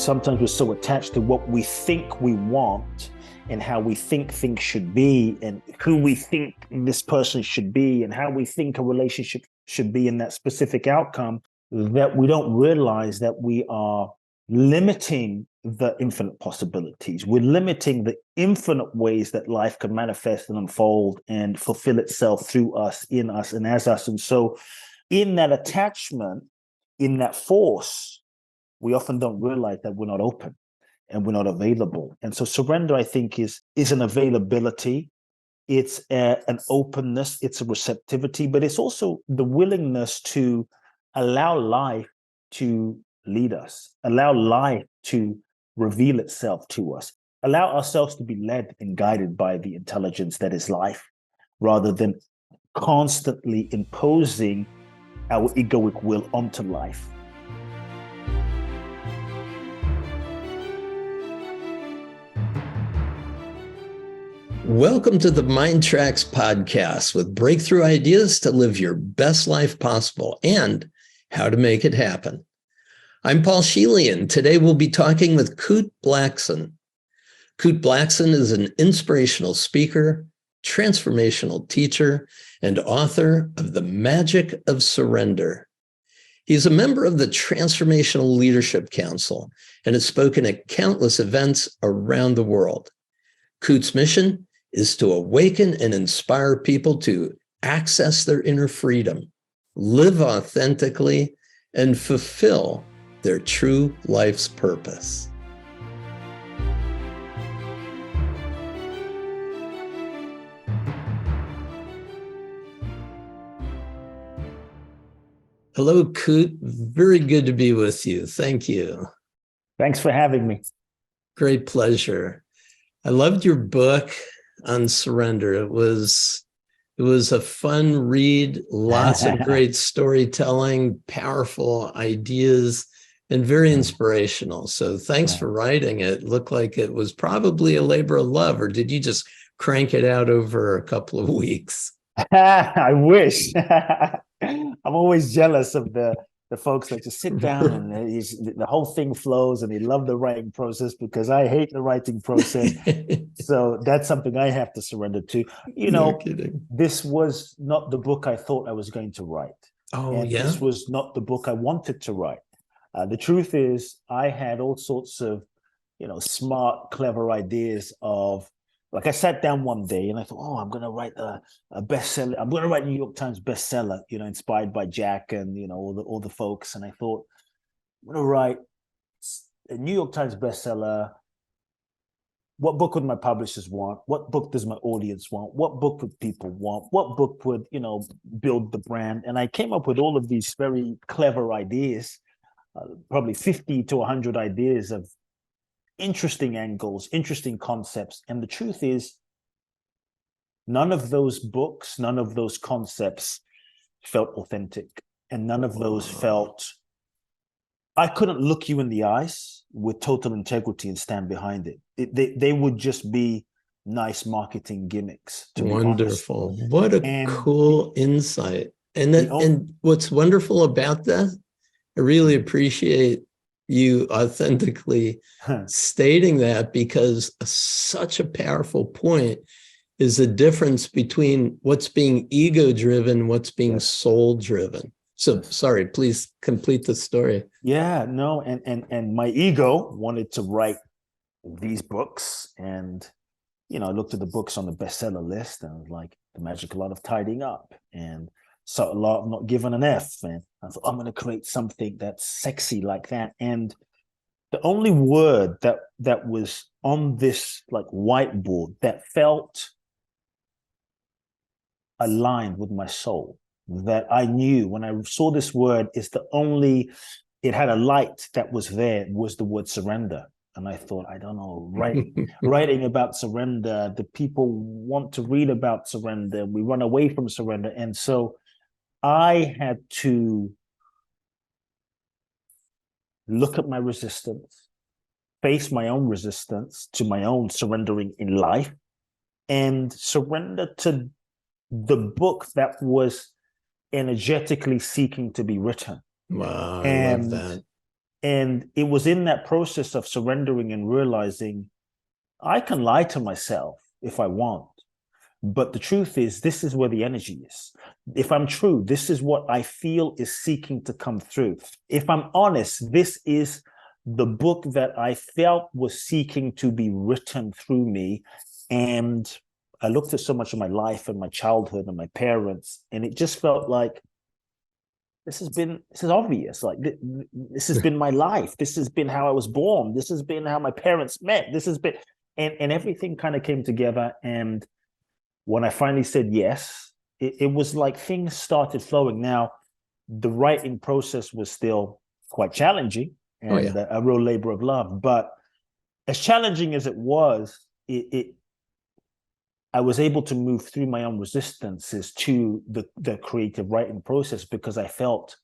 sometimes we're so attached to what we think we want and how we think things should be and who we think this person should be and how we think a relationship should be in that specific outcome, that we don't realize that we are limiting the infinite possibilities. We're limiting the infinite ways that life can manifest and unfold and fulfill itself through us, in us, and as us. And so in that attachment, in that force, we often don't realize that we're not open and we're not available. And so surrender, I think, is an availability. It's an openness. It's a receptivity, but it's also the willingness to allow life to lead us, allow life to reveal itself to us, allow ourselves to be led and guided by the intelligence that is life, rather than constantly imposing our egoic will onto life. Welcome to the MINDTRX podcast with breakthrough ideas to live your best life possible and how to make it happen. I'm Paul Scheele, and today we'll be talking with Kute Blackson. Kute Blackson is an inspirational speaker, transformational teacher, and author of The Magic of Surrender. He's a member of the Transformational Leadership Council and has spoken at countless events around the world. Kute's mission is to awaken and inspire people to access their inner freedom, live authentically, and fulfill their true life's purpose. Hello, Kute. Very good to be with you. Thank you. Thanks for having me. Great pleasure. I loved your book on surrender. It was a fun read, lots of great storytelling, powerful ideas, and very inspirational. So thanks for writing it. It looked like it was probably a labor of love, or did you just crank it out over a couple of weeks? I wish. I'm always jealous of the folks that just sit down and the whole thing flows and they love the writing process, because I hate the writing process. So that's something I have to surrender to. No kidding. This was not the book I thought I was going to write. This was not the book I wanted to write. The truth is, I had all sorts of, smart, clever ideas of, like, I sat down one day and I thought, I'm going to write a bestseller. I'm going to write a New York Times bestseller, inspired by Jack and, all the folks. And I thought, I'm going to write a New York Times bestseller. What book would my publishers want? What book does my audience want? What book would people want? What book would, build the brand? And I came up with all of these very clever ideas, probably 50 to 100 ideas of interesting angles, interesting concepts. And the truth is, none of those books, none of those concepts felt authentic. And none of those felt, I couldn't look you in the eyes with total integrity and stand behind it. They would just be nice marketing gimmicks. Wonderful. What a cool insight. And what's wonderful about that, I really appreciate you authentically stating that, because such a powerful point is the difference between what's being ego-driven, what's being soul-driven. So, sorry, please complete the story. Yeah, no, and my ego wanted to write these books, and I looked at the books on the bestseller list, and I was like, The Magical Art of Tidying Up, and Subtle Art of Not Giving an F, and I thought, I'm going to create something that's sexy like that. And the only word that was on this like whiteboard that felt aligned with my soul, that I knew when I saw this word, it had a light that was there, was the word surrender. And I thought, I don't know, writing about surrender, the people want to read about surrender, we run away from surrender. And so I had to look at my resistance, face my own resistance to my own surrendering in life, and surrender to the book that was energetically seeking to be written. Wow, I love that. And it was in that process of surrendering and realizing I can lie to myself if I want. But the truth is, this is where the energy is. If I'm true, this is what I feel is seeking to come through. If I'm honest, this is the book that I felt was seeking to be written through me. And I looked at so much of my life and my childhood and my parents, and it just felt like this is obvious. Like this has been my life. This has been how I was born. This has been how my parents met. This has been, and everything kind of came together. And when I finally said yes, it was like things started flowing. Now, the writing process was still quite challenging and a real labor of love. But as challenging as it was, I was able to move through my own resistances to the creative writing process because I felt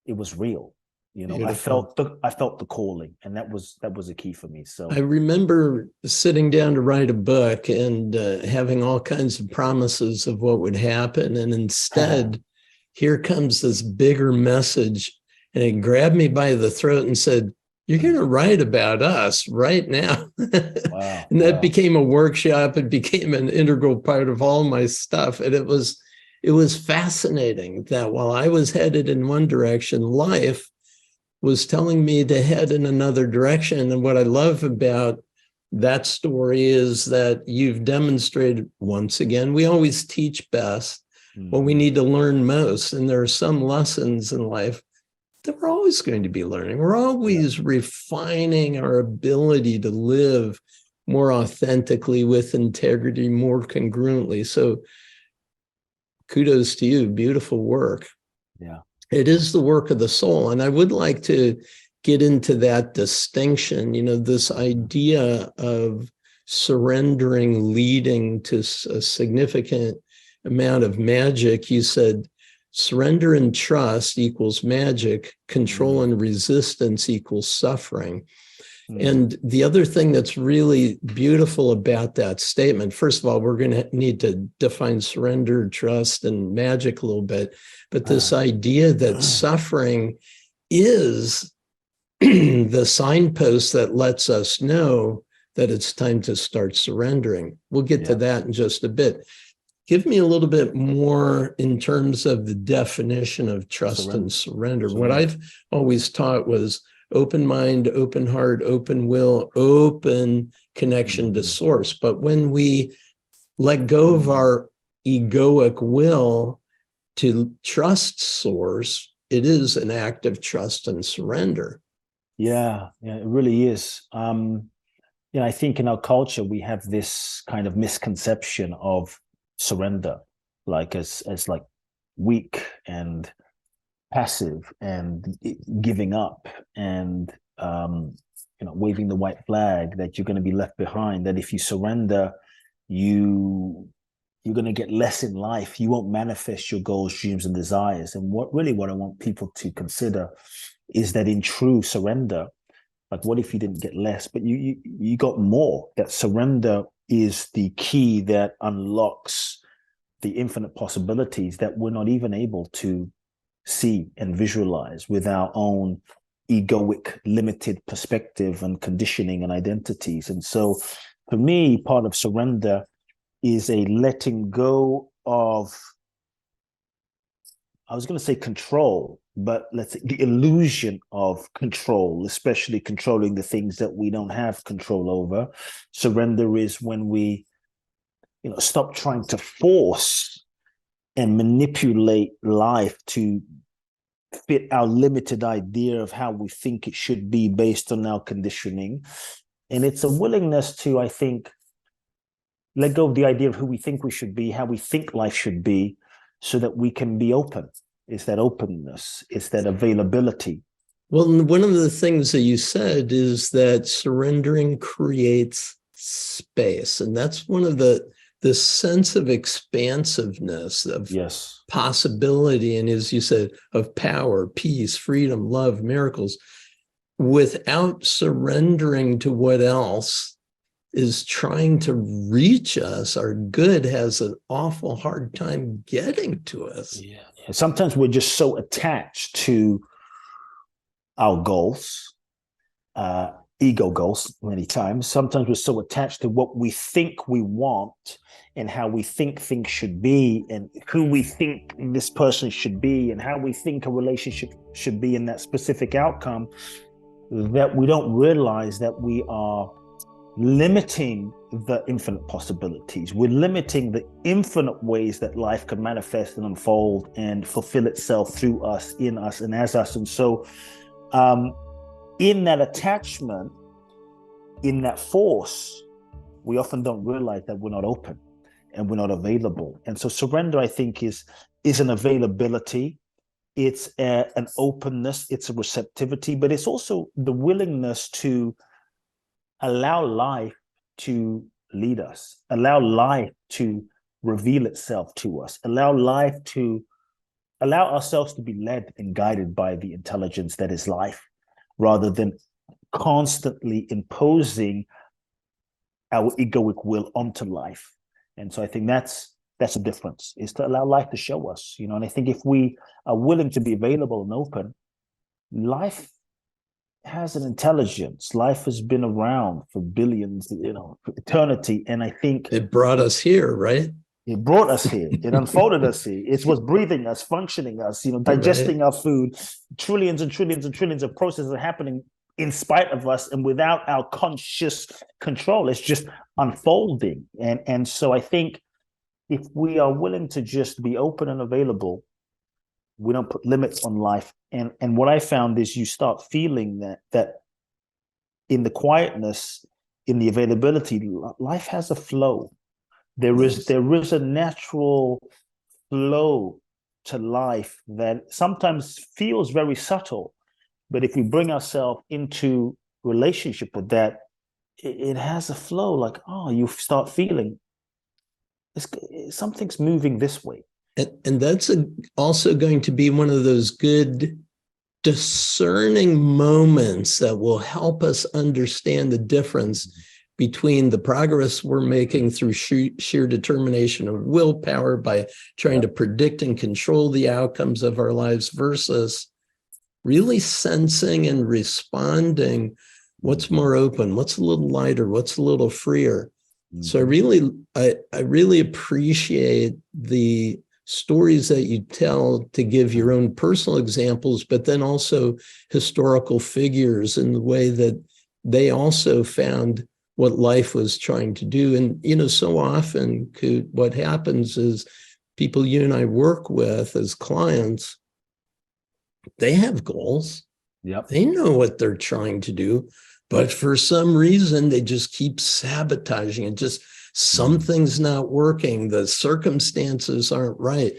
it was real. You know, beautiful. I felt the calling, and that was a key for me. So I remember sitting down to write a book and having all kinds of promises of what would happen, and instead, here comes this bigger message, and it grabbed me by the throat and said, "You're going to write about us right now." Wow, and that became a workshop. It became an integral part of all my stuff, and it was fascinating that while I was headed in one direction, life was telling me to head in another direction. And what I love about that story is that you've demonstrated, once again, we always teach best when we need to learn most. And there are some lessons in life that we're always going to be learning. We're always refining our ability to live more authentically, with integrity, more congruently. So kudos to you. Beautiful work. Yeah. It is the work of the soul. And I would like to get into that distinction, this idea of surrendering leading to a significant amount of magic. You said surrender and trust equals magic, control and resistance equals suffering. And the other thing that's really beautiful about that statement, first of all, we're going to need to define surrender, trust, and magic a little bit. But this idea that suffering is the signpost that lets us know that it's time to start surrendering. We'll get to that in just a bit. Give me a little bit more in terms of the definition of trust and surrender. What I've always taught was open mind, open heart, open will, open connection to source. But when we let go of our egoic will to trust source, it is an act of trust and surrender. Yeah, it really is. I think in our culture, we have this kind of misconception of surrender, like as like weak and passive and giving up and waving the white flag, that you're going to be left behind, that if you surrender, you're going to get less in life, you won't manifest your goals, dreams, and desires. And what I want people to consider is that in true surrender, like, what if you didn't get less, but you got more? That surrender is the key that unlocks the infinite possibilities that we're not even able to see and visualize with our own egoic, limited perspective and conditioning and identities. And so for me, part of surrender is a letting go of, I was going to say control, but let's say the illusion of control, especially controlling the things that we don't have control over. Surrender is when we, stop trying to force and manipulate life to fit our limited idea of how we think it should be based on our conditioning. And it's a willingness to, I think, let go of the idea of who we think we should be, how we think life should be, so that we can be open. It's that openness, it's that availability. Well, one of the things that you said is that surrendering creates space. And that's one of the sense of expansiveness, of possibility, and as you said, of power, peace, freedom, love, miracles, without surrendering to what else is trying to reach us. Our good has an awful hard time getting to us. Yeah. Sometimes we're just so attached to our goals, ego goals many times. Sometimes we're so attached to what we think we want and how we think things should be and who we think this person should be and how we think a relationship should be in that specific outcome, that we don't realize that we are limiting the infinite possibilities. We're limiting the infinite ways that life can manifest and unfold and fulfill itself through us, in us, and as us. And so in that attachment, in that force, we often don't realize that we're not open and we're not available. And so surrender, I think, is an availability. It's an openness, it's a receptivity, but it's also the willingness to allow life to lead us, allow life to reveal itself to us, allow ourselves to be led and guided by the intelligence that is life, rather than constantly imposing our egoic will onto life. And so I think that's a difference, is to allow life to show us, and I think if we are willing to be available and open, life has an intelligence. Life has been around for billions, for eternity. And I think it brought us here, right? It brought us here. It unfolded us here. It was breathing us, functioning us, digesting our food. Trillions and trillions and trillions of processes are happening in spite of us and without our conscious control. It's just unfolding. And so I think if we are willing to just be open and available, we don't put limits on life. And what I found is you start feeling that in the quietness, in the availability, life has a flow. There is a natural flow to life that sometimes feels very subtle, but if we bring ourselves into relationship with that, it has a flow. Like, you start feeling something's moving this way. And that's also going to be one of those good discerning moments that will help us understand the difference between the progress we're making through sheer determination of willpower by trying to predict and control the outcomes of our lives versus really sensing and responding what's more open, what's a little lighter, what's a little freer. So I really appreciate the stories that you tell to give your own personal examples, but then also historical figures in the way that they also found what life was trying to do. And, so often, Kute, what happens is people you and I work with as clients, they have goals. Yep. They know what they're trying to do, but for some reason, they just keep sabotaging it. Just something's not working. The circumstances aren't right.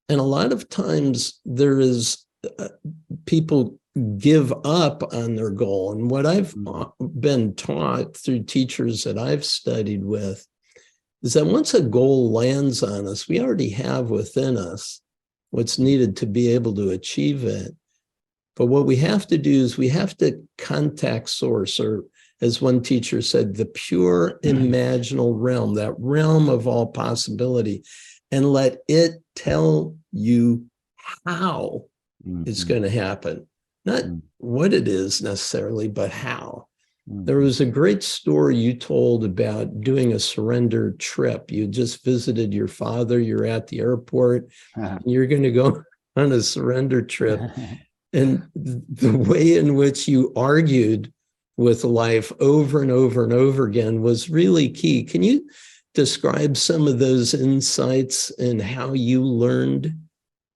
And a lot of times there is people give up on their goal. And what I've been taught through teachers that I've studied with is that once a goal lands on us, we already have within us what's needed to be able to achieve it. But what we have to do is we have to contact source, or as one teacher said, the pure imaginal realm, that realm of all possibility, and let it tell you how it's going to happen. Not what it is necessarily, but how. There was a great story you told about doing a surrender trip. You just visited your father, you're at the airport, and you're going to go on a surrender trip. And the way in which you argued with life over and over and over again was really key. Can you describe some of those insights and how you learned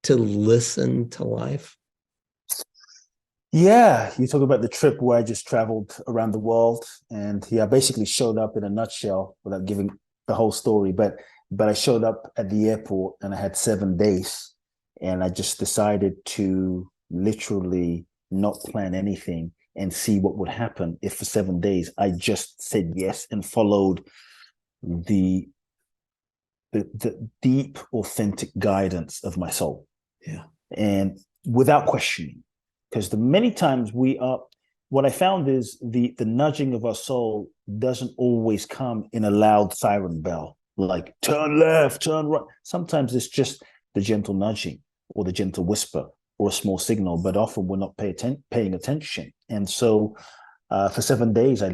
to listen to life? Yeah, you talk about the trip where I just traveled around the world, and I basically showed up in a nutshell without giving the whole story. But I showed up at the airport and I had 7 days, and I just decided to literally not plan anything and see what would happen if for 7 days I just said yes and followed the deep, authentic guidance of my soul. Yeah, and without questioning. Because the many times what I found is the nudging of our soul doesn't always come in a loud siren bell, like turn left, turn right. Sometimes it's just the gentle nudging or the gentle whisper or a small signal, but often we're not paying attention. And so for 7 days, I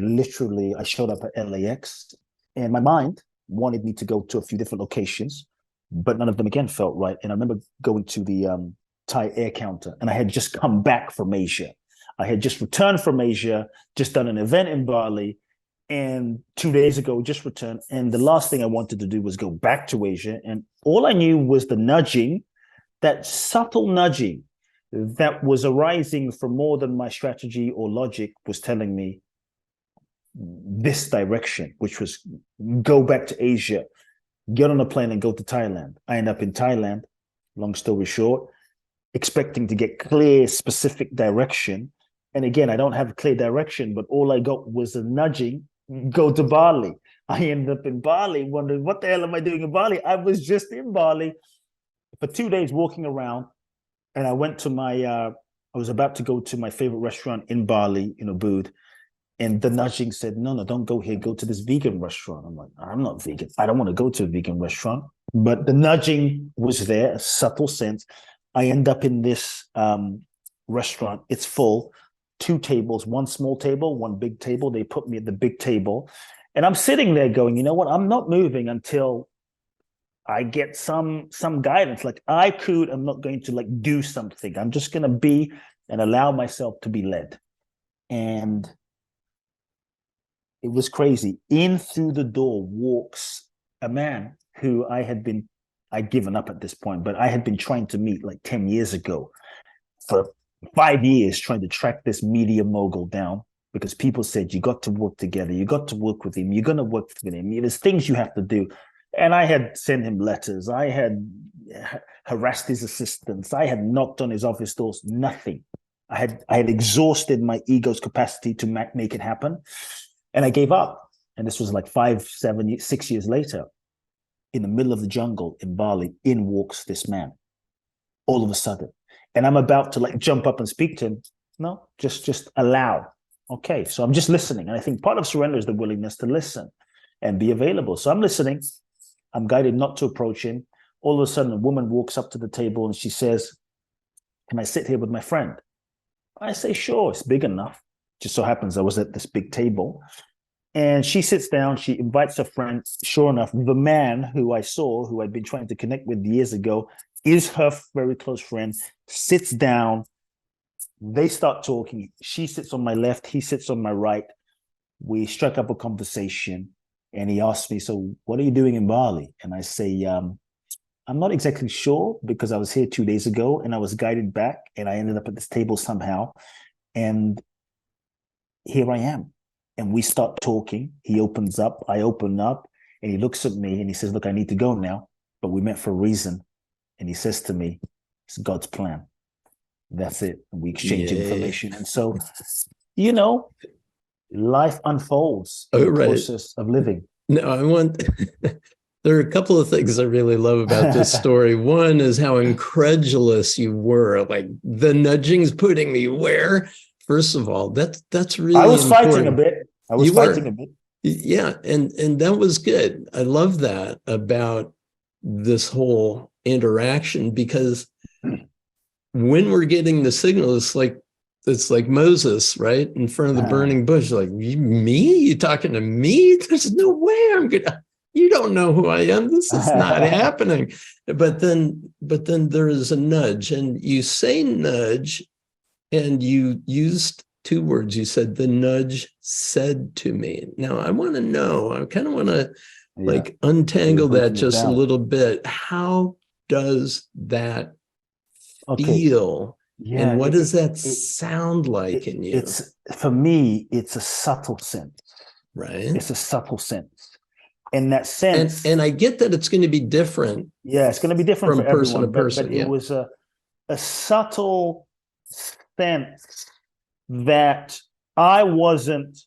showed up at LAX, and my mind wanted me to go to a few different locations, but none of them again felt right. And I remember going to the Thai air counter, and I had just come back from Asia. I had just returned from Asia, just done an event in Bali, and 2 days ago just returned. And the last thing I wanted to do was go back to Asia. And all I knew was the nudging, that subtle nudging that was arising from more than my strategy or logic was telling me this direction, which was go back to Asia, get on a plane and go to Thailand. I end up in Thailand, long story short, expecting to get clear, specific direction. And again, I don't have clear direction, but all I got was a nudging, go to Bali. I ended up in Bali wondering, what the hell am I doing in Bali? I was just in Bali for 2 days walking around, and I went to I was about to go to my favorite restaurant in Bali, in Ubud, and the nudging said, no, don't go here, go to this vegan restaurant. I'm like, I'm not vegan. I don't want to go to a vegan restaurant. But the nudging was there, a subtle sense. I end up in this restaurant. It's full, 2 tables, 1 small table, 1 big table. They put me at the big table. And I'm sitting there going, you know what? I'm not moving until I get some guidance. Like I'm not going to like do something. I'm just going to be and allow myself to be led. And it was crazy. In through the door walks a man who I'd given up at this point, but I had been trying to meet like 10 years ago for 5 years, trying to track this media mogul down, because people said, you got to work together. You got to work with him. You're going to work with him. There's things you have to do. And I had sent him letters. I had harassed his assistants. I had knocked on his office doors. Nothing. I had exhausted my ego's capacity to make it happen. And I gave up. And this was like 5, 7, 6 years later. In the middle of the jungle in Bali, in walks this man. All of a sudden. And I'm about to like jump up and speak to him. No, just allow. Okay, so I'm just listening. And I think part of surrender is the willingness to listen and be available. So I'm listening. I'm guided not to approach him. All of a sudden, a woman walks up to the table and she says, can I sit here with my friend? I say, sure, it's big enough. Just so happens I was at this big table. And she sits down, she invites her friend. Sure enough, the man who I saw, who I'd been trying to connect with years ago, is her very close friend, sits down. They start talking. She sits on my left, he sits on my right. We strike up a conversation. And he asked me, so what are you doing in Bali? And I say, I'm not exactly sure, because I was here 2 days ago and I was guided back and I ended up at this table somehow. And here I am. And we start talking. He opens up, I open up, and he looks at me and he says, look, I need to go now, but we met for a reason. And he says to me, it's God's plan. That's it. And we exchange information. And so, you know, life unfolds in the process of living. No, there are a couple of things I really love about this story. One is how incredulous you were. Like, the nudging's putting me where? First of all, that's really I was important. fighting a bit. I was fighting a bit. Yeah, and that was good. I love that about this whole interaction, because when we're getting the signal, it's like Moses, right, in front of the burning bush. Like, me? You talking to me? There's no way I'm gonna. You don't know who I am. This is not happening. But then there is a nudge, and you say nudge, and you used 2 words. You said, the nudge said to me. Now I want to know. I kind of want to like untangle that just a little bit. How does that feel? Yeah, and what does that sound like in you? For me, it's a subtle sense. Right. It's a subtle sense. In that sense. And I get that it's going to be different. Yeah, it's going to be different from for person everyone. to person. But it was a subtle sense that I wasn't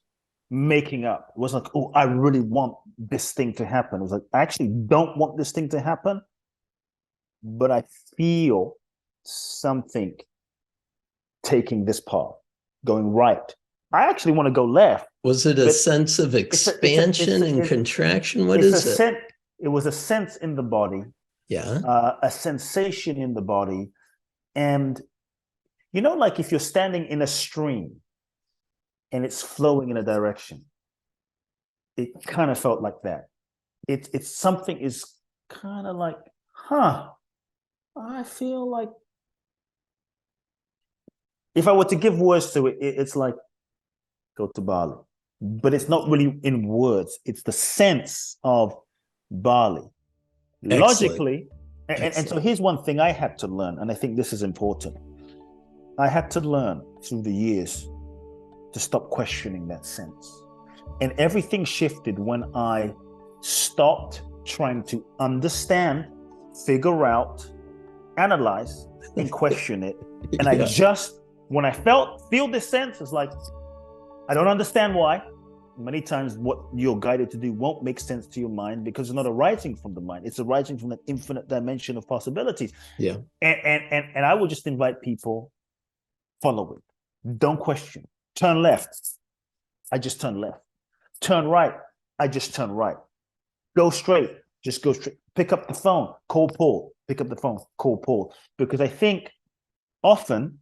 making up. It wasn't like, oh, I really want this thing to happen. It was like, I actually don't want this thing to happen, but I feel something taking this path, going right. I actually want to go left. Was it a sense of expansion and contraction? What is it? It was a sense in the body. Yeah. A sensation in the body. And You know, like if you're standing in a stream and it's flowing in a direction, it kind of felt like that. It's something is kind of like, I feel like if I were to give words to it, it's like go to Bali. But it's not really in words. It's the sense of Bali. Excellent. Logically, and so here's one thing I had to learn, and I think this is important. I had to learn through the years to stop questioning that sense. And everything shifted when I stopped trying to understand, figure out, analyze, and question it. And I just, when I feel this sense, it's like, I don't understand why. Many times what you're guided to do won't make sense to your mind because it's not arising from the mind. It's arising from that infinite dimension of possibilities. Yeah. And I would just invite people, follow it. Don't question. Turn left. I just turn left. Turn right. I just turn right. Go straight. Just go straight. Pick up the phone. Call Paul. Pick up the phone. Call Paul. Because I think often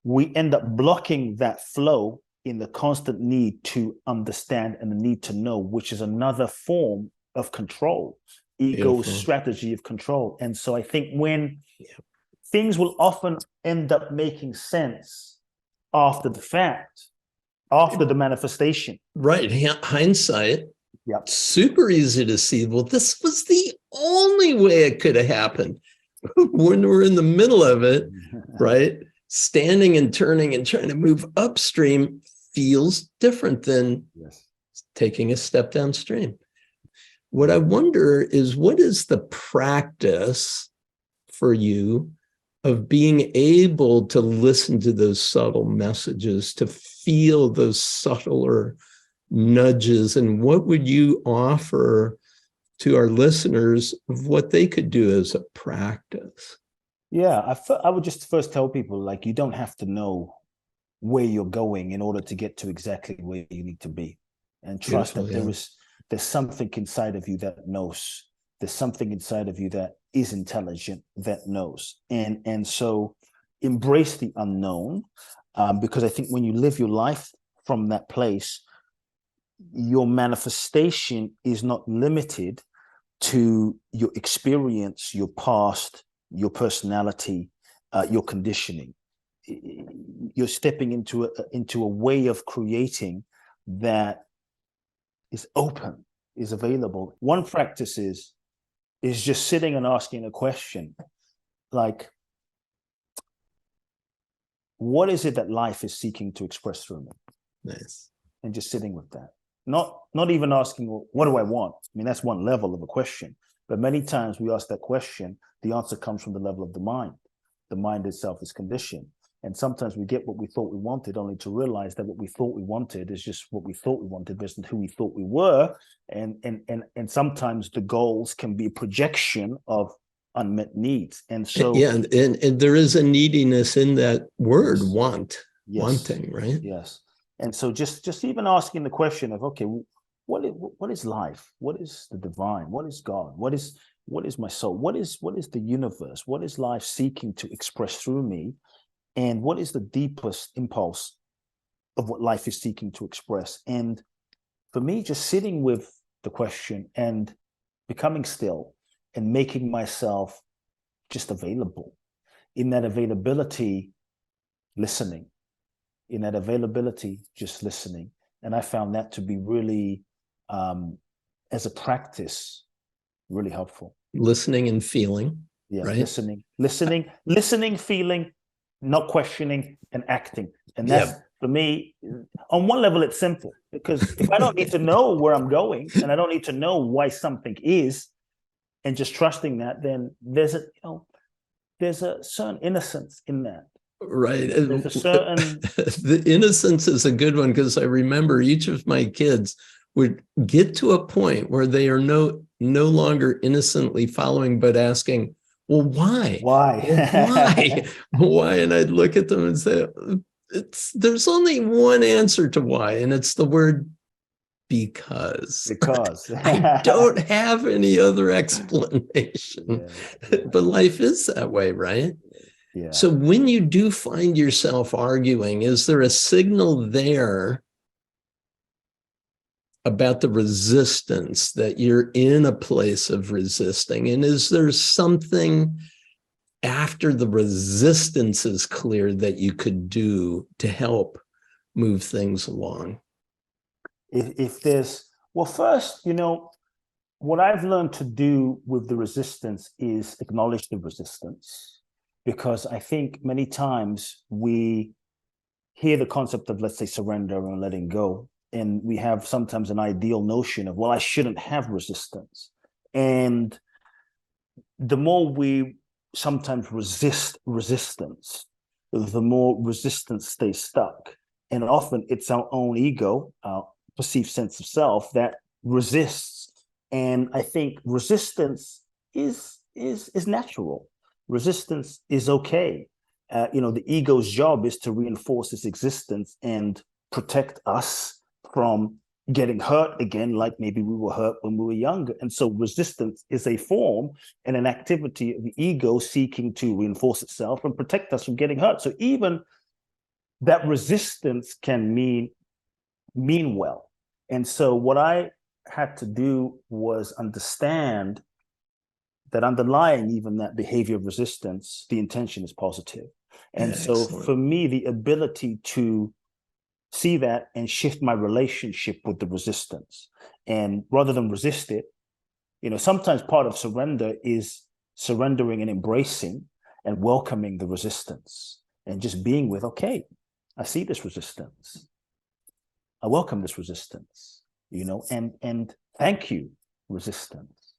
we end up blocking that flow in the constant need to understand and the need to know, which is another form of control, ego's strategy of control. And so I think when things will often end up making sense after the fact, after the manifestation. Right. Hindsight. Yep. Super easy to see. Well, this was the only way it could have happened. When we're in the middle of it, right? Standing and turning and trying to move upstream feels different than taking a step downstream. What I wonder is, what is the practice for you of being able to listen to those subtle messages, to feel those subtler nudges, and what would you offer to our listeners of what they could do as a practice? Yeah, I would just first tell people, like, you don't have to know where you're going in order to get to exactly where you need to be, and trust that there's something inside of you that knows. There's something inside of you that is intelligent, that knows. And so embrace the unknown, because I think when you live your life from that place, your manifestation is not limited to your experience, your past, your personality, your conditioning. You're stepping into a way of creating that is open, is available. One practice is just sitting and asking a question, like, what is it that life is seeking to express through me? Nice. And just sitting with that. Not even asking, well, what do I want? I mean, that's one level of a question. But many times we ask that question, the answer comes from the level of the mind. The mind itself is conditioned. And sometimes we get what we thought we wanted, only to realize that what we thought we wanted is just what we thought we wanted based on who we thought we were. And sometimes the goals can be a projection of unmet needs. And so and there is a neediness in that word, want, wanting, right? Yes. And so just even asking the question of, okay, what is life? What is the divine? What is God? What is my soul? What is the universe? What is life seeking to express through me? And what is the deepest impulse of what life is seeking to express? And for me, just sitting with the question and becoming still and making myself just available. In that availability, listening. In that availability, just listening. And I found that to be really, as a practice, really helpful. Listening and feeling. Yeah, right? Listening, feeling, not questioning, and acting. And that's, for me, on one level, it's simple, because if I don't need to know where I'm going and I don't need to know why something is, and just trusting that, then there's a certain innocence in that. Right. There's a certain... The innocence is a good one, because I remember each of my kids would get to a point where they are no longer innocently following, but asking, well, why? Why? Why? And I'd look at them and say, there's only one answer to why, and it's the word because. I don't have any other explanation. But life is that way, right? Yeah. So when you do find yourself arguing, is there a signal there about the resistance, that you're in a place of resisting? And is there something after the resistance is clear that you could do to help move things along? If there's, well, first, what I've learned to do with the resistance is acknowledge the resistance, because I think many times we hear the concept of, let's say, surrender and letting go, and we have sometimes an ideal notion of, well, I shouldn't have resistance. And the more we sometimes resist resistance, the more resistance stays stuck. And often it's our own ego, our perceived sense of self, that resists. And I think resistance is natural. Resistance is okay. The ego's job is to reinforce its existence and protect us from getting hurt again, like maybe we were hurt when we were younger. And so resistance is a form and an activity of the ego seeking to reinforce itself and protect us from getting hurt. So even that resistance can mean well. And so what I had to do was understand that underlying even that behavior of resistance, the intention is positive. And so for me, the ability to see that and shift my relationship with the resistance, and rather than resist it, sometimes part of surrender is surrendering and embracing and welcoming the resistance and just being with, okay, I see this resistance. I welcome this resistance, and thank you, resistance.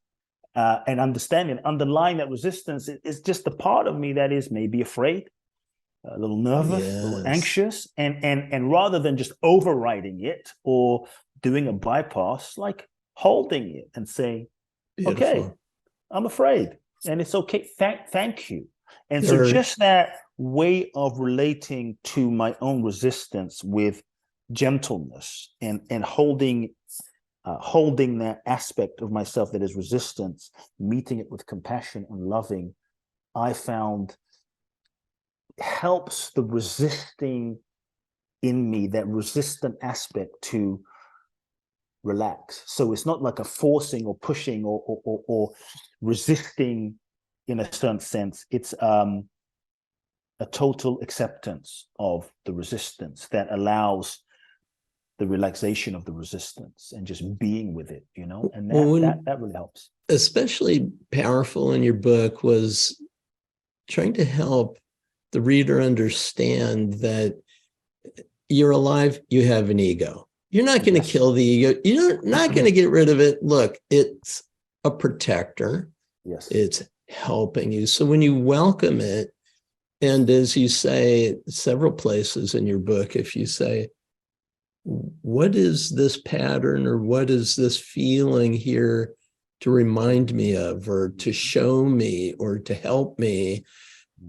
And understanding, underlying that resistance is just the part of me that is maybe afraid, a little nervous, a little anxious, and rather than just overriding it or doing a bypass, like holding it and saying, okay, I'm afraid, and it's okay. Thank you. And so just that way of relating to my own resistance with gentleness and holding that aspect of myself that is resistance, meeting it with compassion and loving, I found helps the resisting in me, that resistant aspect, to relax. So it's not like a forcing or pushing or resisting in a certain sense. It's a total acceptance of the resistance that allows the relaxation of the resistance and just being with it, and that really helps. Especially powerful in your book was trying to help the reader understand that you're alive, you have an ego. You're not going to kill the ego. You're not going to get rid of it. Look, it's a protector. Yes. It's helping you. So when you welcome it, and as you say several places in your book, if you say, what is this pattern or what is this feeling here to remind me of, or to show me, or to help me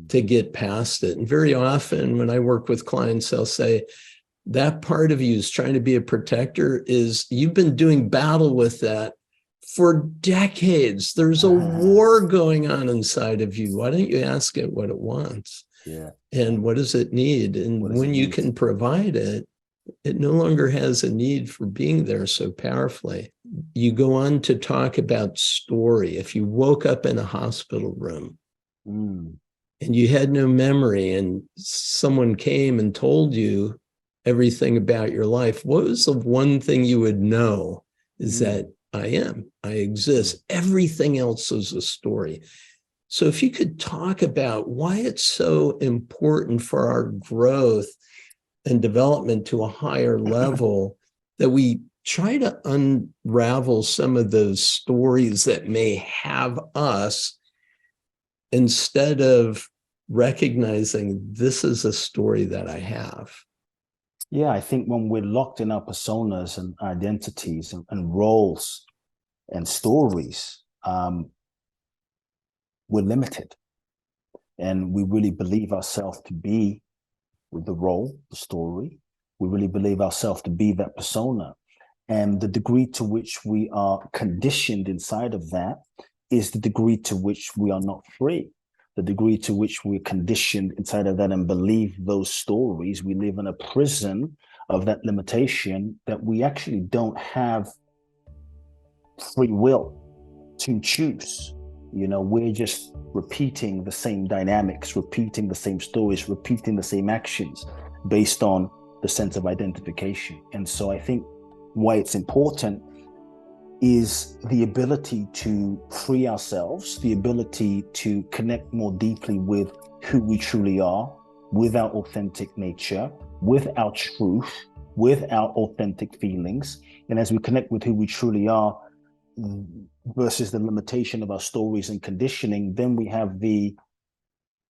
to get past it? And very often when I work with clients, they'll say, that part of you is trying to be a protector, is you've been doing battle with that for decades. There's a war going on inside of you. Why don't you ask it what it wants? Yeah. And what does it need? And when you can provide it, it no longer has a need for being there so powerfully. You go on to talk about story. If you woke up in a hospital room and you had no memory, and someone came and told you everything about your life, what was the one thing you would know? Is that I exist. Everything else is a story. So if you could talk about why it's so important for our growth and development to a higher level, that we try to unravel some of those stories that may have us, instead of recognizing this is a story that I have. Yeah, I think when we're locked in our personas and identities and roles and stories, we're limited. And we really believe ourselves to be with the role, the story. We really believe ourselves to be that persona. And the degree to which we are conditioned inside of that is the degree to which we are not free. the degree to which we're conditioned inside of that and believe those stories, we live in a prison of that limitation that we actually don't have free will to choose. We're just repeating the same dynamics, repeating the same stories, repeating the same actions based on the sense of identification. And so I think why it's important is the ability to free ourselves, the ability to connect more deeply with who we truly are, with our authentic nature, with our truth, with our authentic feelings. And as we connect with who we truly are versus the limitation of our stories and conditioning, then we have the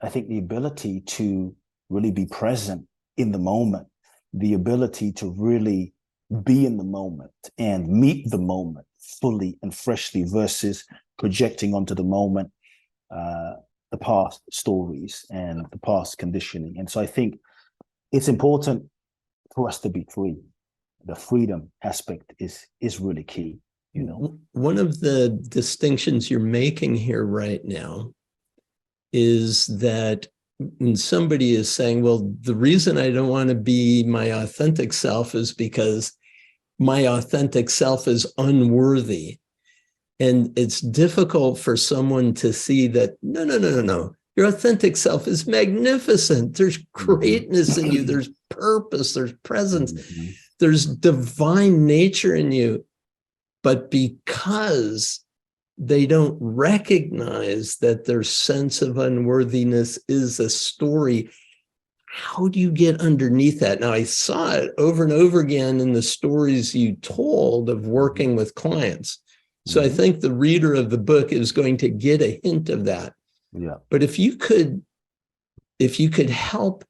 ability to really be present in the moment, the ability to really be in the moment and meet the moment fully and freshly versus projecting onto the moment the past stories and the past conditioning. And so I think it's important for us to be free. The freedom aspect is really key. One of the distinctions you're making here right now is that when somebody is saying, well, the reason I don't want to be my authentic self is because my authentic self is unworthy. And it's difficult for someone to see that, no. Your authentic self is magnificent. There's greatness in you. There's purpose. There's presence. There's divine nature in you. But because they don't recognize that their sense of unworthiness is a story, how do you get underneath that? Now, I saw it over and over again in the stories you told of working with clients. So I think the reader of the book is going to get a hint of that. Yeah. But if you could help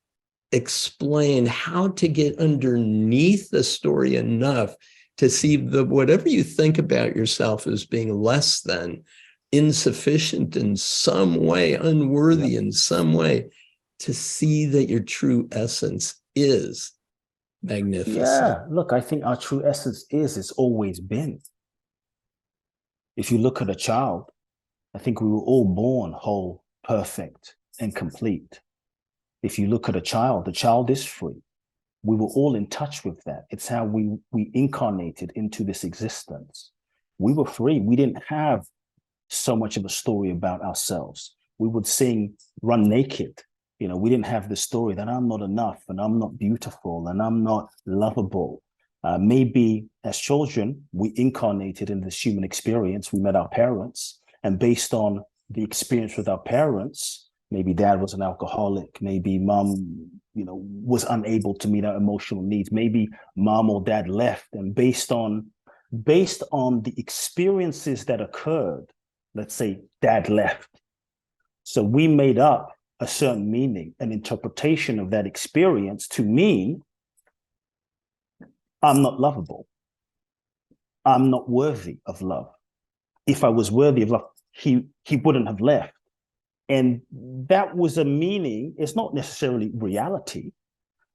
explain how to get underneath the story enough to see that whatever you think about yourself as being less than, insufficient in some way, unworthy in some way, to see that your true essence is magnificent. Yeah, look, I think our true essence it's always been. If you look at a child, I think we were all born whole, perfect, and complete. If you look at a child, the child is free. We were all in touch with that. It's how we incarnated into this existence. We were free. We didn't have so much of a story about ourselves. We would sing, run naked. We didn't have the story that I'm not enough and I'm not beautiful and I'm not lovable. Maybe as children, we incarnated in this human experience. We met our parents, and based on the experience with our parents, maybe dad was an alcoholic, maybe mom, was unable to meet our emotional needs. Maybe mom or dad left, and based on the experiences that occurred, let's say dad left. So we made up a certain meaning, an interpretation of that experience to mean I'm not lovable. I'm not worthy of love. If I was worthy of love, he wouldn't have left. And that was a meaning. It's not necessarily reality,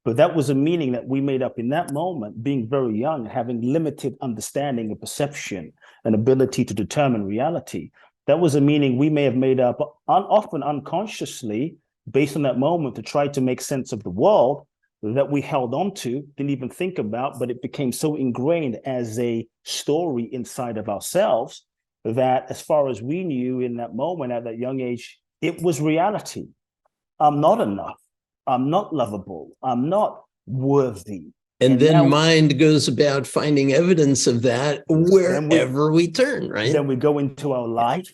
but that was a meaning that we made up in that moment, being very young, having limited understanding of perception and ability to determine reality. That was a meaning we may have made up often unconsciously based on that moment to try to make sense of the world that we held on to, didn't even think about, but it became so ingrained as a story inside of ourselves that as far as we knew in that moment at that young age, it was reality. I'm not enough. I'm not lovable. I'm not worthy. And then mind goes about finding evidence of that wherever we turn, right? Then we go into our life,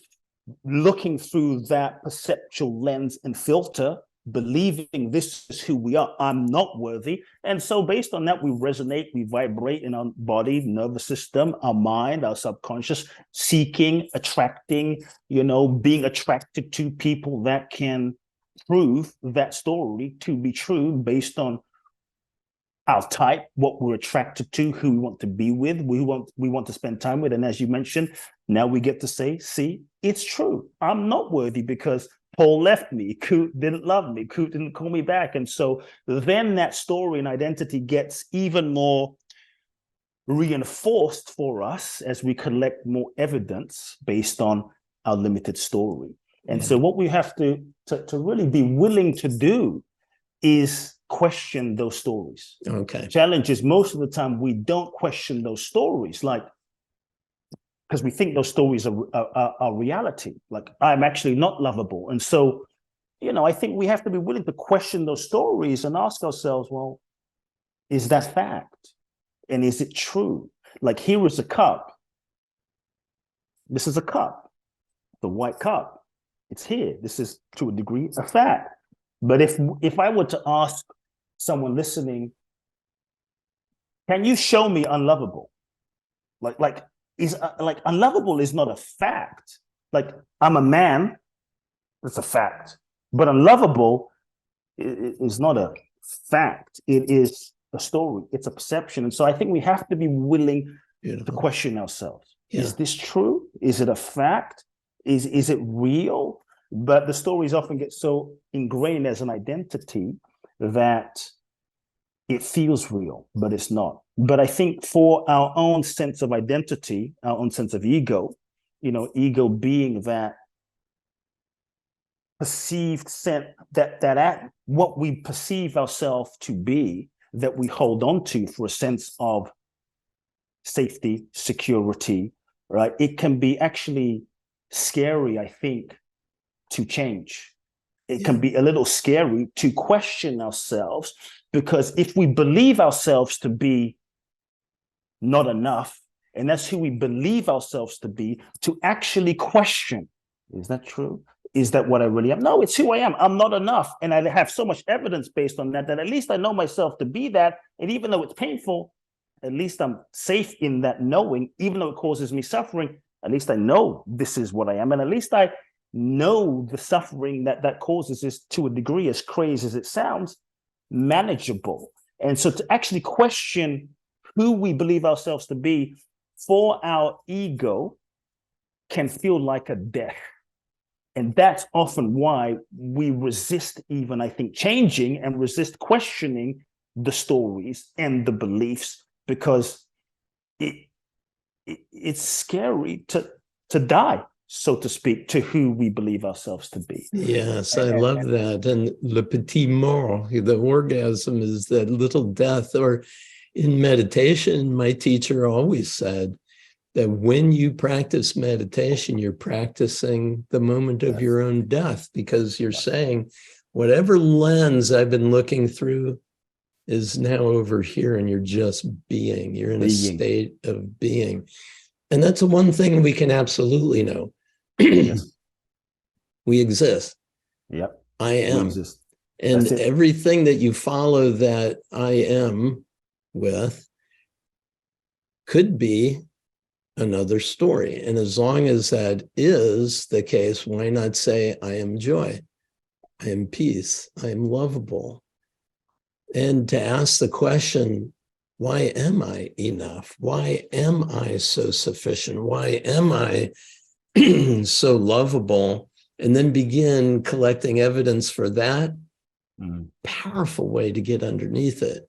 looking through that perceptual lens and filter, believing this is who we are. I'm not worthy. And so based on that, we resonate, we vibrate in our body, nervous system, our mind, our subconscious, seeking, attracting, being attracted to people that can prove that story to be true based on our type, what we're attracted to, who we want to be with, we want to spend time with. And as you mentioned, now we get to say, see, it's true. I'm not worthy because Paul left me. Kute didn't love me. Kute didn't call me back. And so then that story and identity gets even more reinforced for us as we collect more evidence based on our limited story. And so what we have to really be willing to do is question those stories. Okay. Challenge is most of the time we don't question those stories, like, because we think those stories are reality. Like, I'm actually not lovable. And so, I think we have to be willing to question those stories and ask ourselves, well, is that fact? And is it true? Like, here is a cup. This is a cup, the white cup. It's here. This is, to a degree, a fact. But if I were to ask someone listening, can you show me unlovable? Like unlovable is not a fact. Like, I'm a man, that's a fact. But unlovable is not a fact. It is a story. It's a perception. And so I think we have to be willing to question ourselves. Yeah. Is this true? Is it a fact? Is it real? But the stories often get so ingrained as an identity that it feels real, but it's not. But I think for our own sense of identity, our own sense of ego, ego being that perceived sense that what we perceive ourselves to be, that we hold on to for a sense of safety, security, right? It can be actually scary, I think, to change. It can be a little scary to question ourselves, because if we believe ourselves to be not enough, and that's who we believe ourselves to be, to actually question, is that true? Is that what I really am? No, it's who I am. I'm not enough. And I have so much evidence based on that at least I know myself to be that. And even though it's painful, at least I'm safe in that knowing, even though it causes me suffering, at least I know this is what I am. And at least I know the suffering that causes is, to a degree, as crazy as it sounds, manageable. And so to actually question who we believe ourselves to be for our ego can feel like a death. And that's often why we resist even, I think, changing and resist questioning the stories and the beliefs, because it's scary to die, so to speak, to who we believe ourselves to be. Yes, I love that. And le petit mort, the orgasm, is that little death. Or in meditation, my teacher always said that when you practice meditation, you're practicing the moment of your own death, because you're saying, whatever lens I've been looking through is now over here, and you're just being. You're in a state of being. And that's the one thing we can absolutely know. We exist. Yep. I am. And everything that you follow that I am with could be another story. And as long as that is the case, why not say, I am joy, I am peace, I am lovable? And to ask the question, why am I enough? Why am I so sufficient? Why am I so lovable? And then begin collecting evidence for that. Powerful way to get underneath it.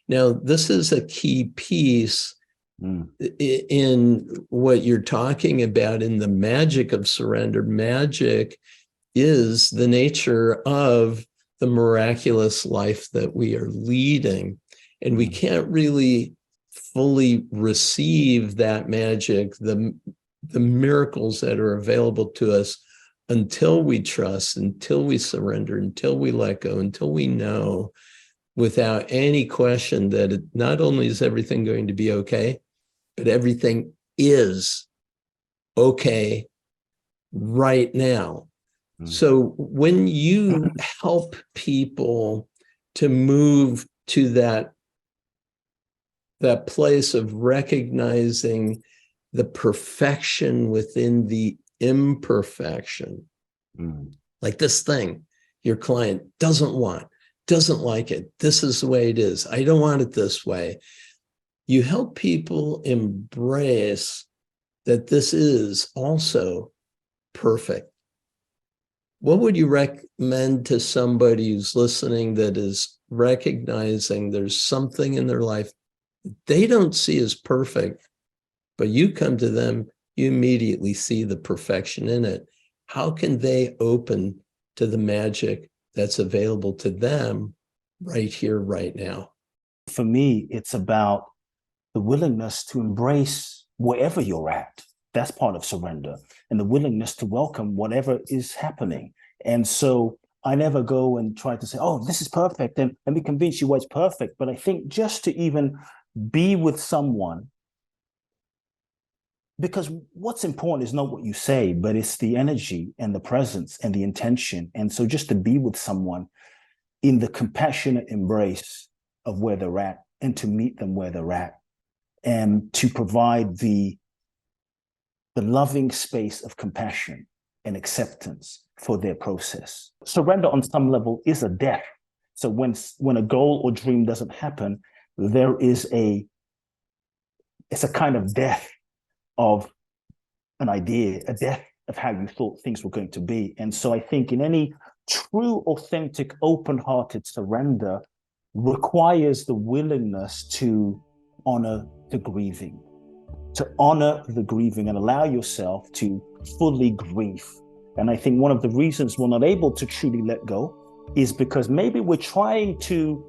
Now, this is a key piece in what you're talking about in the magic of surrender. Magic is the nature of the miraculous life that we are leading. And we can't really fully receive that magic, the miracles that are available to us, until we trust, until we surrender, until we let go, until we know without any question that it, not only is everything going to be okay, but everything is okay right now. So when you help people to move to that place of recognizing the perfection within the imperfection, like this thing your client doesn't want, doesn't like it, this is the way it is, I don't want it this way. You help people embrace that this is also perfect. What would you recommend to somebody who's listening that is recognizing there's something in their life they don't see as perfect, but you come to them, you immediately see the perfection in it? how can they open to the magic that's available to them right here, right now? For me, it's about the willingness to embrace wherever you're at. That's part of surrender, and the willingness to welcome whatever is happening. And so I never go and try to say, oh, this is perfect, and let me convince you why it's perfect. But I think just to even be with someone, because what's important is not what you say, but it's the energy and the presence and the intention. And so just to be with someone in the compassionate embrace of where they're at, and to meet them where they're at, and to provide the loving space of compassion and acceptance for their process. Surrender on some level is a death. So when a goal or dream doesn't happen, it's a kind of death of an idea, a death of how you thought things were going to be. And so I think in any true, authentic, open-hearted surrender requires the willingness to honor the grieving, and allow yourself to fully grieve. And I think one of the reasons we're not able to truly let go is because maybe we're trying to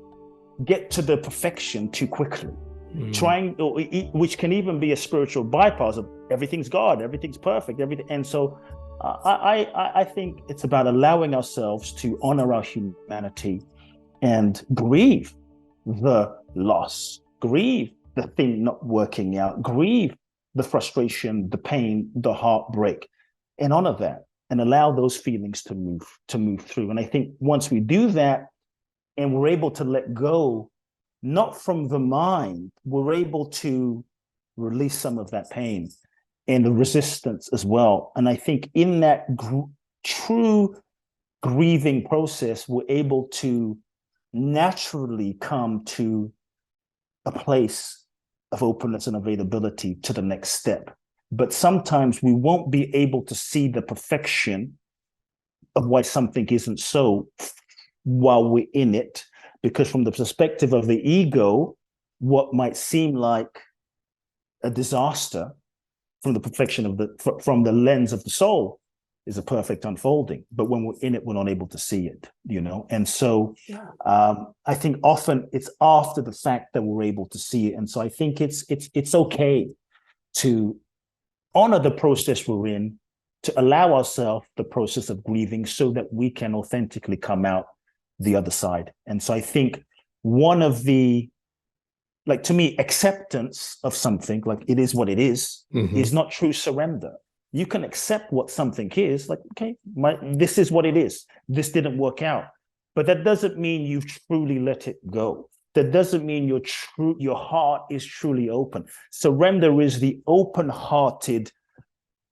get to the perfection too quickly, which can even be a spiritual bypass of everything's God, everything's perfect, everything. And so I think it's about allowing ourselves to honor our humanity and grieve the loss, grieve the thing not working out, grieve the frustration, the pain, the heartbreak, and honor that and allow those feelings to move through. And I think once we do that and we're able to let go, not from the mind, we're able to release some of that pain and the resistance as well. And I think in that true grieving process, we're able to naturally come to a place of openness and availability to the next step. But sometimes we won't be able to see the perfection of why something isn't so while we're in it, because from the perspective of the ego, what might seem like a disaster from the lens of the soul is a perfect unfolding. But when we're in it, we're not able to see it, And so I think often it's after the fact that we're able to see it. And so I think it's okay to honor the process we're in, to allow ourselves the process of grieving so that we can authentically come out the other side. And so I think one of the, like, to me, acceptance of something, like it is what it is not true surrender. You can accept what something is, like, okay, this is what it is. This didn't work out. But that doesn't mean you've truly let it go. That doesn't mean your heart is truly open. Surrender is the open-hearted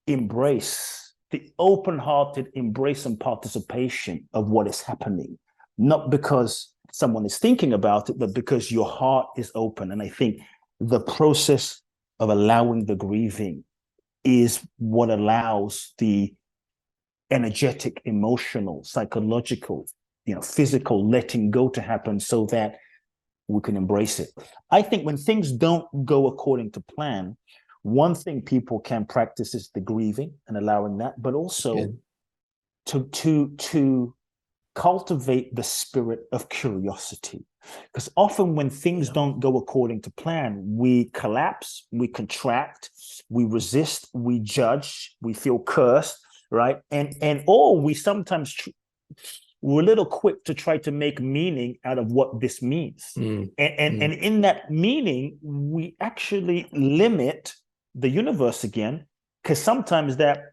embrace, and participation of what is happening. Not because someone is thinking about it, but because your heart is open. And I think the process of allowing the grieving is what allows the energetic, emotional, psychological, physical letting go to happen so that we can embrace it. I think when things don't go according to plan, one thing people can practice is the grieving and allowing that, but also to cultivate the spirit of curiosity. Because often when things don't go according to plan, we collapse, we contract, we resist, we judge, we feel cursed, right? Or we sometimes we're a little quick to try to make meaning out of what this means. And in that meaning, we actually limit the universe again, because sometimes that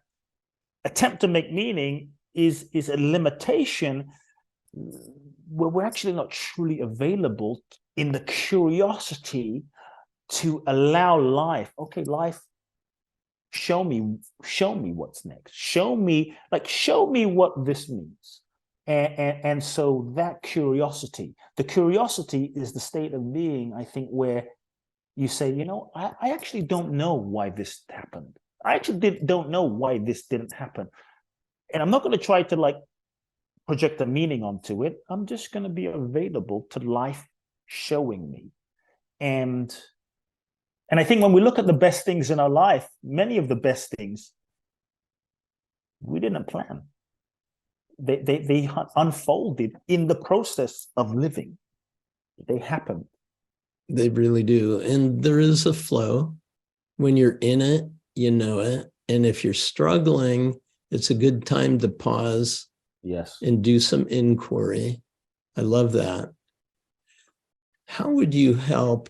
attempt to make meaning is a limitation where we're actually not truly available in the curiosity to allow life. Okay, life, show me what's next. Show me what this means. And so that curiosity, the curiosity is the state of being, I think, where you say, I actually don't know why this happened. I actually don't know why this didn't happen. And I'm not going to try to project a meaning onto it. I'm just going to be available to life showing me. And I think when we look at the best things in our life, many of the best things we didn't plan. They unfolded in the process of living. They happen. They really do. And there is a flow. When you're in it, you know it. And if you're struggling, it's a good time to pause. Yes. And do some inquiry. I love that. How would you help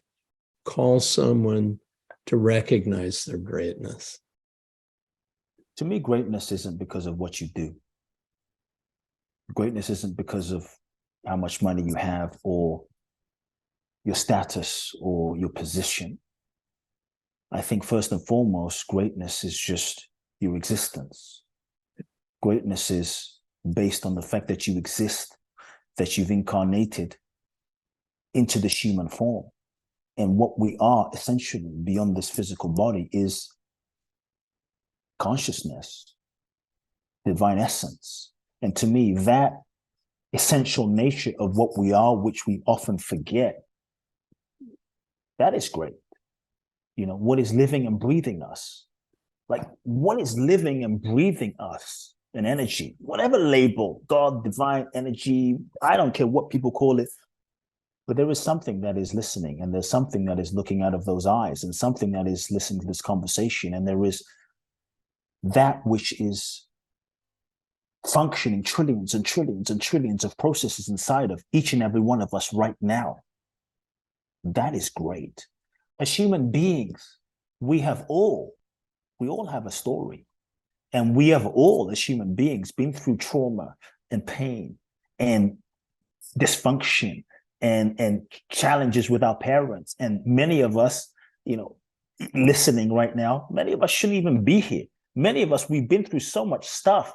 call someone to recognize their greatness? To me, greatness isn't because of what you do. Greatness isn't because of how much money you have or your status or your position. I think first and foremost, greatness is just your existence. Greatness is based on the fact that you exist, that you've incarnated into this human form. And what we are essentially beyond this physical body is consciousness, divine essence. And to me, that essential nature of what we are, which we often forget, that is great. You know, what is living and breathing us? Like, what is living and breathing us? An energy, whatever label, God, divine energy, I don't care what people call it, but there is something that is listening, and there's something that is looking out of those eyes, and something that is listening to this conversation, and there is that which is functioning trillions and trillions and trillions of processes inside of each and every one of us right now. That is great. As human beings, we all have a story. And we have all, as human beings, been through trauma and pain and dysfunction and challenges with our parents. And many of us, you know, listening right now, many of us shouldn't even be here. Many of us, we've been through so much stuff.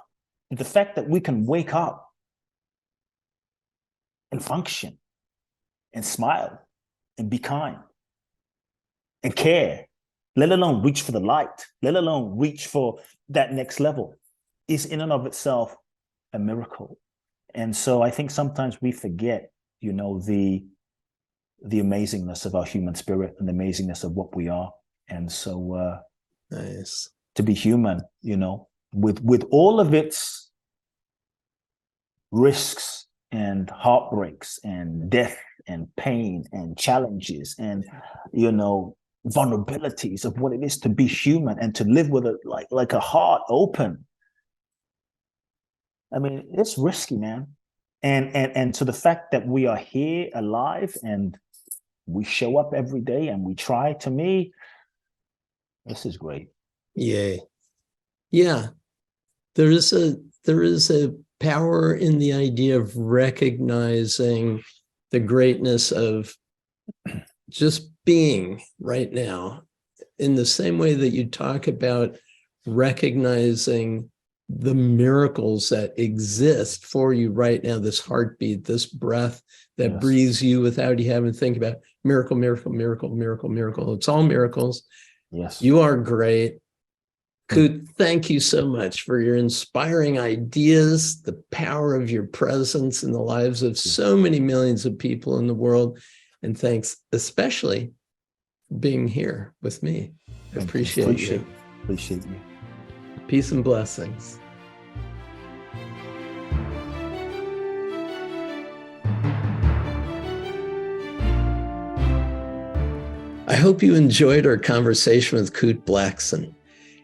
The fact that we can wake up and function and smile and be kind and care, let alone reach for the light, let alone reach for that next level, is in and of itself a miracle. And so I think sometimes we forget, you know, the amazingness of our human spirit and the amazingness of what we are. And so nice to be human, you know, with all of its risks and heartbreaks and death and pain and challenges and, you know, vulnerabilities of what it is to be human and to live with it like a heart open. I mean, it's risky, man. And to the fact that we are here alive and we show up every day and we try, to me, this is great. Yay. Yeah. There is a power in the idea of recognizing the greatness of just being right now, in the same way that you talk about recognizing the miracles that exist for you right now, this heartbeat, this breath that breathes you without you having to think about miracle, miracle, miracle, miracle, miracle. It's all miracles. Yes. You are great. Kute, thank you so much for your inspiring ideas, the power of your presence in the lives of so many millions of people in the world. And thanks especially for being here with me. I appreciate you. Appreciate you. Peace and blessings. I hope you enjoyed our conversation with Kute Blackson.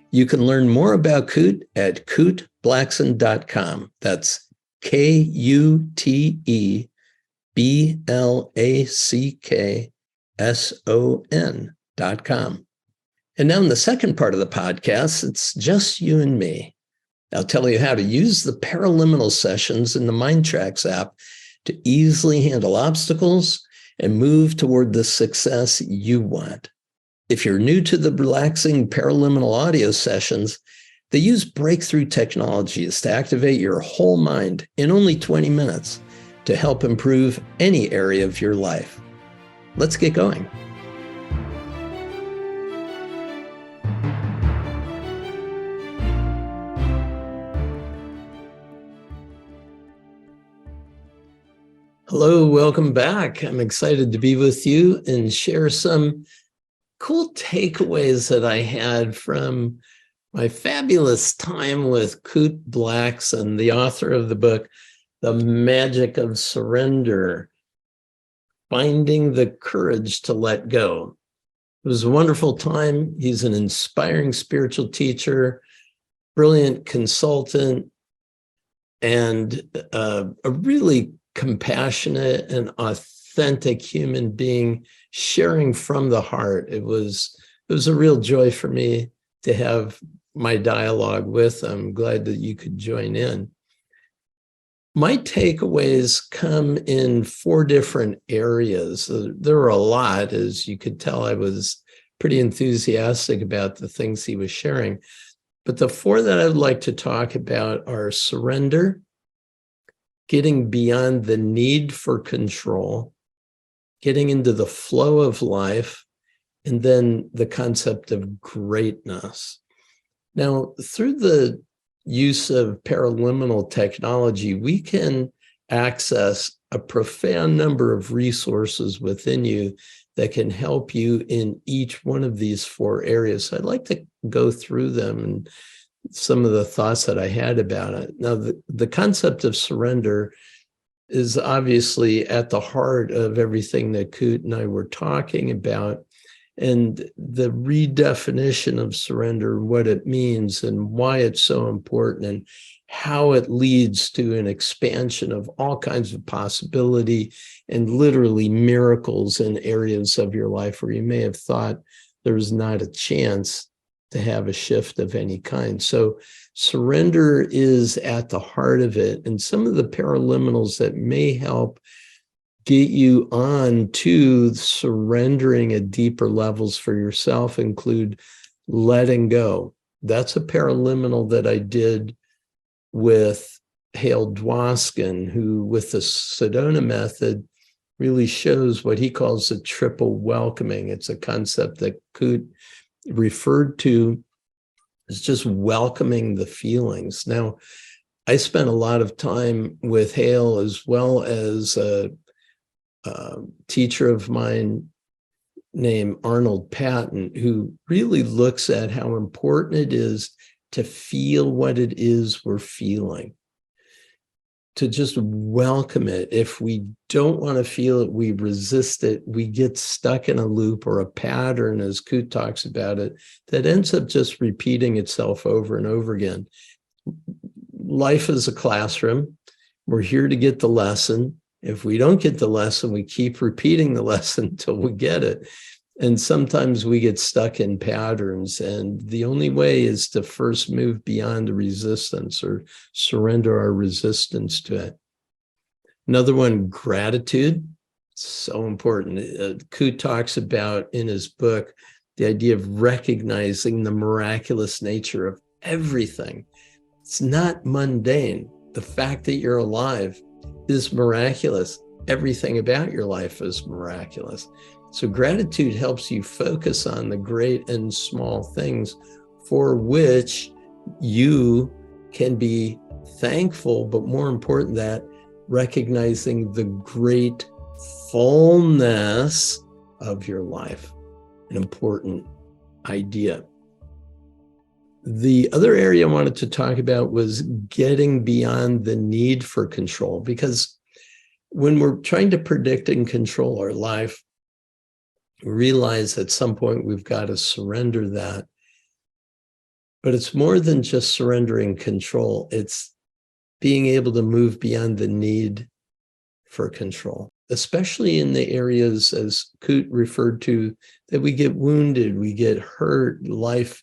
You can learn more about Kute at kuteblackson.com. That's KUTEBLACKSON.com. And now in the second part of the podcast, it's just you and me. I'll tell you how to use the Paraliminal sessions in the MINDTRX app to easily handle obstacles and move toward the success you want. If you're new to the relaxing Paraliminal audio sessions, they use breakthrough technologies to activate your whole mind in only 20 minutes to help improve any area of your life. Let's get going. Hello, welcome back. I'm excited to be with you and share some cool takeaways that I had from My fabulous time with Kute Blackson, the author of the book, The Magic of Surrender, Finding the Courage to Let Go. It was a wonderful time. He's an inspiring spiritual teacher, brilliant consultant, and a really compassionate and authentic human being sharing from the heart. It was a real joy for me to have my dialogue with him. I'm glad that you could join in. My takeaways come in 4 different areas. There were a lot. As you could tell, I was pretty enthusiastic about the things he was sharing. But the 4 that I'd like to talk about are surrender, getting beyond the need for control, getting into the flow of life, and then the concept of greatness. Now, through the use of paraliminal technology, we can access a profound number of resources within you that can help you in each one of these 4 areas. So I'd like to go through them and some of the thoughts that I had about it. Now, the concept of surrender is obviously at the heart of everything that Kute and I were talking about. And the redefinition of surrender, what it means and why it's so important and how it leads to an expansion of all kinds of possibility and literally miracles in areas of your life where you may have thought there was not a chance to have a shift of any kind. So surrender is at the heart of it. And some of the paraliminals that may help get you on to surrendering at deeper levels for yourself include letting go. That's a paraliminal that I did with Hale Dwoskin, who with the Sedona method really shows what he calls a triple welcoming. It's a concept that Kute referred to as just welcoming the feelings. Now, I spent a lot of time with Hale as well as a teacher of mine named Arnold Patton, who really looks at how important it is to feel what it is we're feeling, to just welcome it. If we don't want to feel it, we resist it, we get stuck in a loop or a pattern, as Kute talks about it, that ends up just repeating itself over and over again. Life is a classroom. We're here to get the lesson. If we don't get the lesson, we keep repeating the lesson until we get it. And sometimes we get stuck in patterns. And the only way is to first move beyond the resistance or surrender our resistance to it. Another one, gratitude. So important. Kute talks about in his book the idea of recognizing the miraculous nature of everything. It's not mundane. The fact that you're alive is miraculous. Everything about your life is miraculous. So gratitude helps you focus on the great and small things for which you can be thankful, but more important that recognizing the great fullness of your life, an important idea. The other area I wanted to talk about was getting beyond the need for control, because when we're trying to predict and control our life, we realize at some point we've got to surrender that. But it's more than just surrendering control. It's being able to move beyond the need for control, especially in the areas, as Kute referred to, that we get wounded, we get hurt, life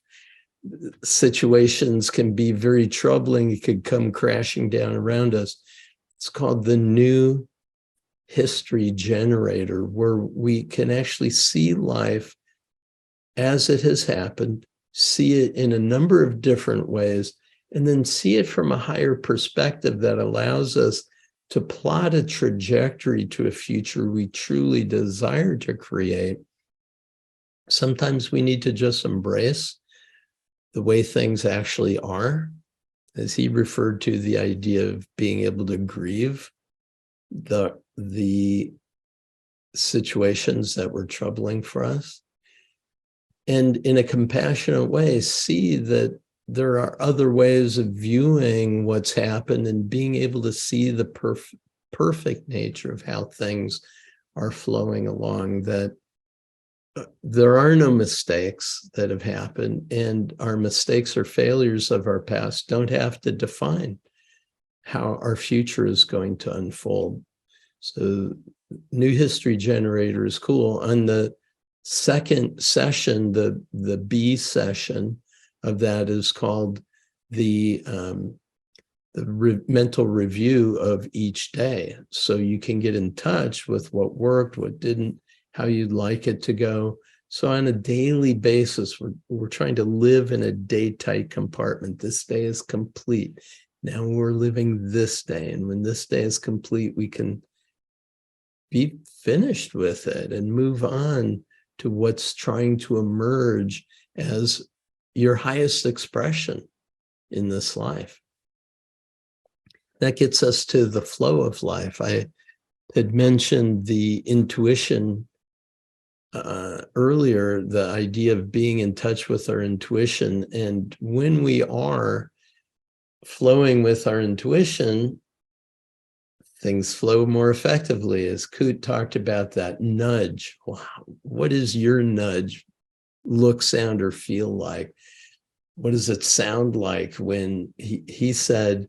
situations can be very troubling. It could come crashing down around us. It's called the new history generator, where we can actually see life as it has happened, see it in a number of different ways, and then see it from a higher perspective that allows us to plot a trajectory to a future we truly desire to create. Sometimes we need to just embrace the way things actually are, as he referred to the idea of being able to grieve the situations that were troubling for us. And in a compassionate way, see that there are other ways of viewing what's happened and being able to see the perfect nature of how things are flowing along, that there are no mistakes that have happened, and our mistakes or failures of our past don't have to define how our future is going to unfold. So New History Generator is cool. On the second session, the B session of that is called the mental review of each day. So you can get in touch with what worked, what didn't, how you'd like it to go. So on a daily basis, we're trying to live in a day-tight compartment. This day is complete. Now we're living this day. And when this day is complete, we can be finished with it and move on to what's trying to emerge as your highest expression in this life. That gets us to the flow of life. I had mentioned the intuition earlier, the idea of being in touch with our intuition. And when we are flowing with our intuition, things flow more effectively. As Kute talked about, that nudge. Wow. What does your nudge look, sound, or feel like? What does it sound like when he said,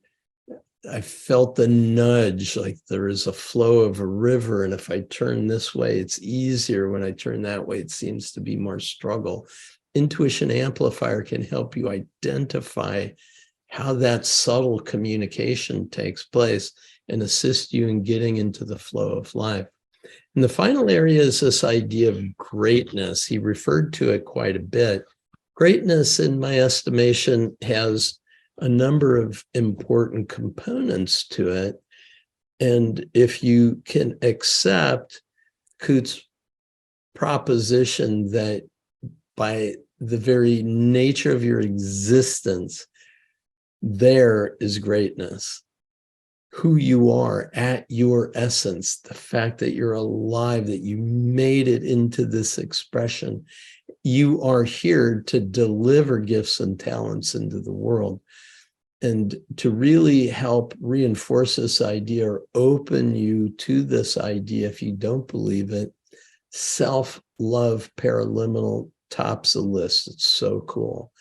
I felt the nudge, like there is a flow of a river, and if I turn this way, it's easier. When I turn that way, it seems to be more struggle. Intuition Amplifier can help you identify how that subtle communication takes place and assist you in getting into the flow of life. And the final area is this idea of greatness. He referred to it quite a bit. Greatness, in my estimation, has a number of important components to it. And if you can accept Kute's proposition that by the very nature of your existence, there is greatness. Who you are at your essence, the fact that you're alive, that you made it into this expression. You are here to deliver gifts and talents into the world. And to really help reinforce this idea or open you to this idea, if you don't believe it, self-love Paraliminal tops the list. It's so cool.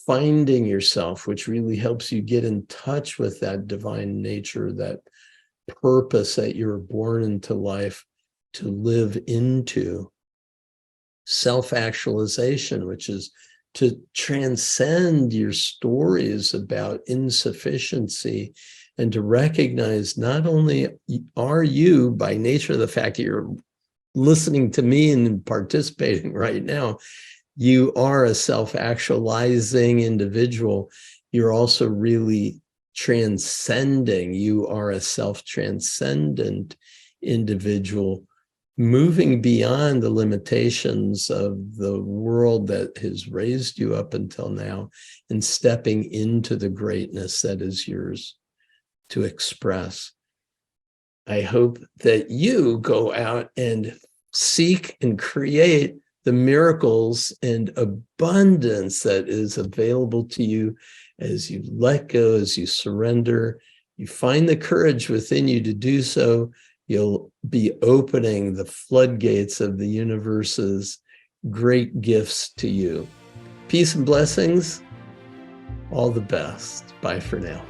Finding yourself, which really helps you get in touch with that divine nature, that purpose that you're born into life to live into. Self-actualization, which is to transcend your stories about insufficiency and to recognize not only are you, by nature of the fact that you're listening to me and participating right now, you are a self-actualizing individual. You're also really transcending. You are a self-transcendent individual, moving beyond the limitations of the world that has raised you up until now and stepping into the greatness that is yours to express. I hope that you go out and seek and create the miracles and abundance that is available to you as you let go, as you surrender. You find the courage within you to do so. You'll be opening the floodgates of the universe's great gifts to you. Peace and blessings. All the best. Bye for now.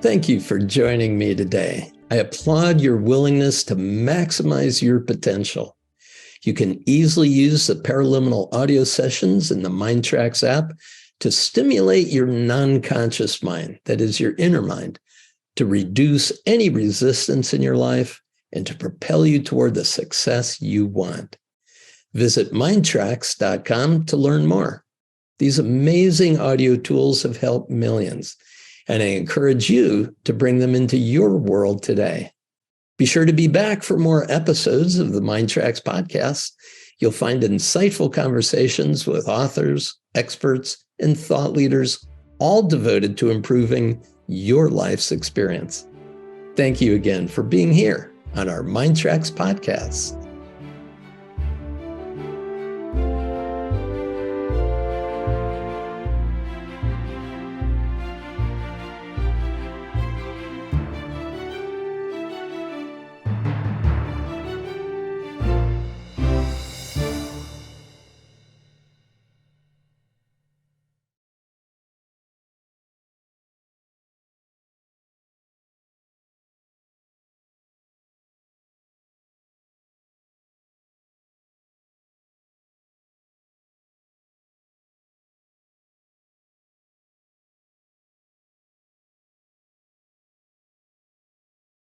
Thank you for joining me today. I applaud your willingness to maximize your potential. You can easily use the Paraliminal audio sessions in the MINDTRX app to stimulate your non-conscious mind, that is your inner mind, to reduce any resistance in your life and to propel you toward the success you want. Visit MINDTRX.com to learn more. These amazing audio tools have helped millions, and I encourage you to bring them into your world today. Be sure to be back for more episodes of the MINDTRX podcast. You'll find insightful conversations with authors, experts, and thought leaders, all devoted to improving your life's experience. Thank you again for being here on our MINDTRX podcasts.